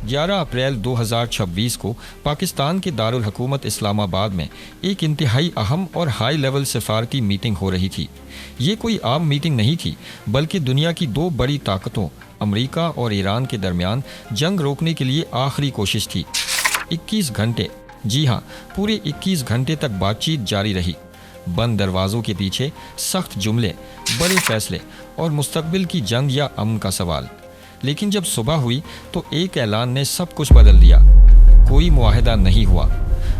11 अप्रैल 2026 को पाकिस्तान के दारुल हुकूमत इस्लामाबाद में एक इंतहाई अहम और हाई लेवल सिफारती मीटिंग हो रही थी। ये कोई आम मीटिंग नहीं थी, बल्कि दुनिया की दो बड़ी ताकतों अमेरिका और ईरान के दरमियान जंग रोकने के लिए आखिरी कोशिश थी। 21 घंटे, जी हाँ, पूरे 21 घंटे तक बातचीत जारी रही। बंद दरवाज़ों के पीछे सख्त जुमले, बड़े फैसले और मुस्तकबिल की जंग या अमन का सवाल। लेकिन जब सुबह हुई तो एक ऐलान ने सब कुछ बदल दिया। कोई मुआहदा नहीं हुआ।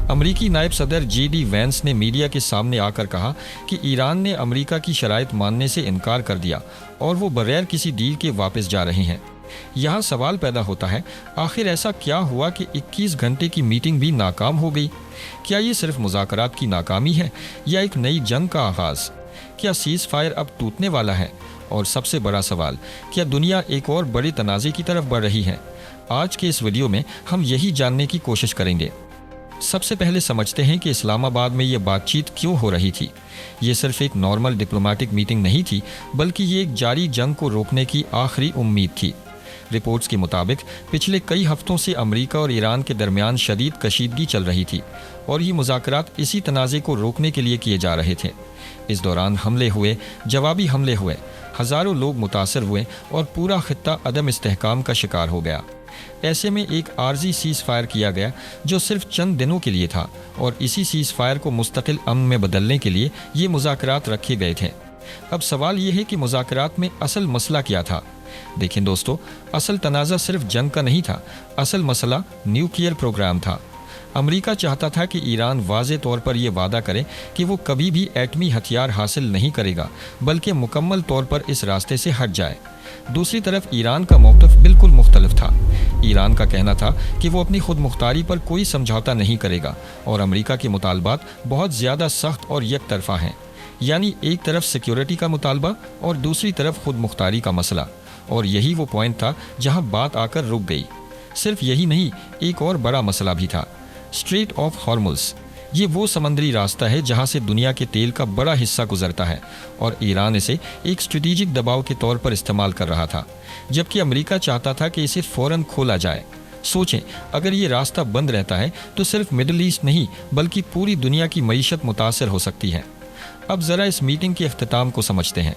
अमरीकी नायब सदर JD वैंस ने मीडिया के सामने आकर कहा कि ईरान ने अमेरिका की शराइत मानने से इनकार कर दिया और वो बगैर किसी डील के वापस जा रहे हैं। यहाँ सवाल पैदा होता है, आखिर ऐसा क्या हुआ कि 21 घंटे की मीटिंग भी नाकाम हो गई? क्या ये सिर्फ मुज़ाकरात की नाकामी है या एक नई जंग का आगाज़? क्या सीज़ फायर अब टूटने वाला है? और सबसे बड़ा सवाल, क्या दुनिया एक और बड़े तनाज़े की तरफ बढ़ रही है? आज के इस वीडियो में हम यही जानने की कोशिश करेंगे। सबसे पहले समझते हैं कि इस्लामाबाद में ये बातचीत क्यों हो रही थी। ये सिर्फ एक नॉर्मल डिप्लोमेटिक मीटिंग नहीं थी, बल्कि ये एक जारी जंग को रोकने की आखिरी उम्मीद थी। रिपोर्ट्स के मुताबिक पिछले कई हफ्तों से अमेरिका और ईरान के दरमियान शदीद कशीदगी चल रही थी और ये मुज़ाकरात इसी तनाज़े को रोकने के लिए किए जा रहे थे। इस दौरान हमले हुए, जवाबी हमले हुए, हज़ारों लोग मुतासर हुए और पूरा खित्ता अदम इस्तेहकाम का शिकार हो गया। ऐसे में एक आर्जी सीज़ फायर किया गया जो सिर्फ चंद दिनों के लिए था और इसी सीज़ फायर को मुस्तकिल अमन में बदलने के लिए ये मुज़ाकरात रखे गए थे। अब सवाल ये है कि मुज़ाकरात में असल मसला क्या था? देखें दोस्तों, असल तनाज़ा सिर्फ जंग का नहीं था। असल मसला न्यूक्लियर प्रोग्राम था। अमेरिका चाहता था कि ईरान वाज़े तौर पर यह वादा करे कि वो कभी भी एटमी हथियार हासिल नहीं करेगा, बल्कि मुकम्मल तौर पर इस रास्ते से हट जाए। दूसरी तरफ ईरान का मौक़िफ़ बिल्कुल मुख्तलिफ था। ईरान का कहना था कि वो अपनी खुद मुख्तारी पर कोई समझौता नहीं करेगा और अमेरिका के मुतालबात बहुत ज़्यादा सख्त और एक तरफ़ा हैं। यानी एक तरफ सिक्योरिटी का मुतालबा और दूसरी तरफ खुद मुख्तारी का मसला। और यही वो पॉइंट था जहां बात आकर रुक गई। सिर्फ यही नहीं, एक और बड़ा मसला भी था, स्ट्रेट ऑफ हॉर्मुज़। ये वो समंदरी रास्ता है जहां से दुनिया के तेल का बड़ा हिस्सा गुजरता है और ईरान इसे एक स्ट्रेटेजिक दबाव के तौर पर इस्तेमाल कर रहा था, जबकि अमेरिका चाहता था कि इसे फ़ौरन खोला जाए। सोचें, अगर ये रास्ता बंद रहता है तो सिर्फ मिडल ईस्ट नहीं बल्कि पूरी दुनिया की मईशत मुतासर हो सकती है। अब ज़रा इस मीटिंग के अख्ताम को समझते हैं।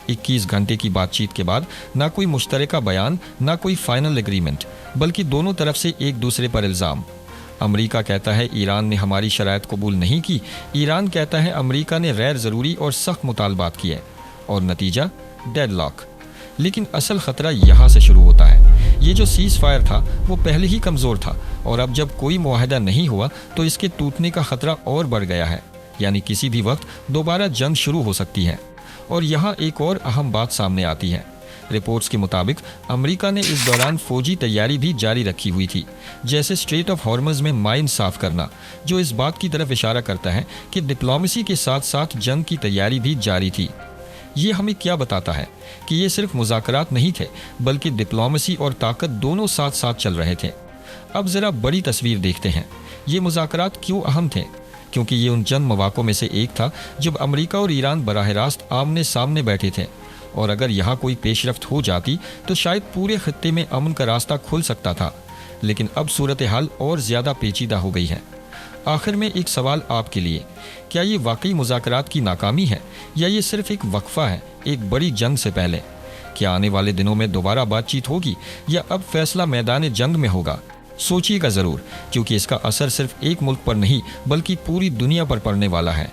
21 घंटे की बातचीत के बाद ना कोई मुश्तरका बयान, ना कोई फाइनल एग्रीमेंट, बल्कि दोनों तरफ से एक दूसरे पर इल्ज़ाम। अमेरिका कहता है ईरान ने हमारी शराइत कबूल नहीं की, ईरान कहता है अमेरिका ने गैर ज़रूरी और सख्त मुतालबात किए, और नतीजा डेडलॉक। लेकिन असल ख़तरा यहाँ से शुरू होता है। ये जो सीज़ फायर था वो पहले ही कमज़ोर था और अब जब कोई मुआहदा नहीं हुआ तो इसके टूटने का ख़तरा और बढ़ गया है। यानी किसी भी वक्त दोबारा जंग शुरू हो सकती है। और यहाँ एक और अहम बात सामने आती है। रिपोर्ट्स के मुताबिक अमेरिका ने इस दौरान फौजी तैयारी भी जारी रखी हुई थी, जैसे स्ट्रेट ऑफ हॉर्मुज़ में माइन साफ करना, जो इस बात की तरफ इशारा करता है कि डिप्लोमेसी के साथ साथ जंग की तैयारी भी जारी थी। ये हमें क्या बताता है कि ये सिर्फ मुज़ाकरात नहीं थे, बल्कि डिप्लोमेसी और ताकत दोनों साथ साथ चल रहे थे। अब ज़रा बड़ी तस्वीर देखते हैं। ये मुज़ाकरात क्यों अहम थे? क्योंकि ये उन चंद मौक़ों में से एक था जब अमेरिका और ईरान बराह रास्त आमने सामने बैठे थे, और अगर यहाँ कोई पेशरफ्त हो जाती तो शायद पूरे खित्ते में अमन का रास्ता खुल सकता था। लेकिन अब सूरत हाल और ज़्यादा पेचीदा हो गई है। आखिर में एक सवाल आपके लिए, क्या ये वाकई मुज़ाकरात की नाकामी है या ये सिर्फ एक वक्फा है एक बड़ी जंग से पहले? क्या आने वाले दिनों में दोबारा बातचीत होगी या अब फैसला मैदान जंग में होगा? सोचिएगा ज़रूर, क्योंकि इसका असर सिर्फ एक मुल्क पर नहीं बल्कि पूरी दुनिया पर पड़ने वाला है।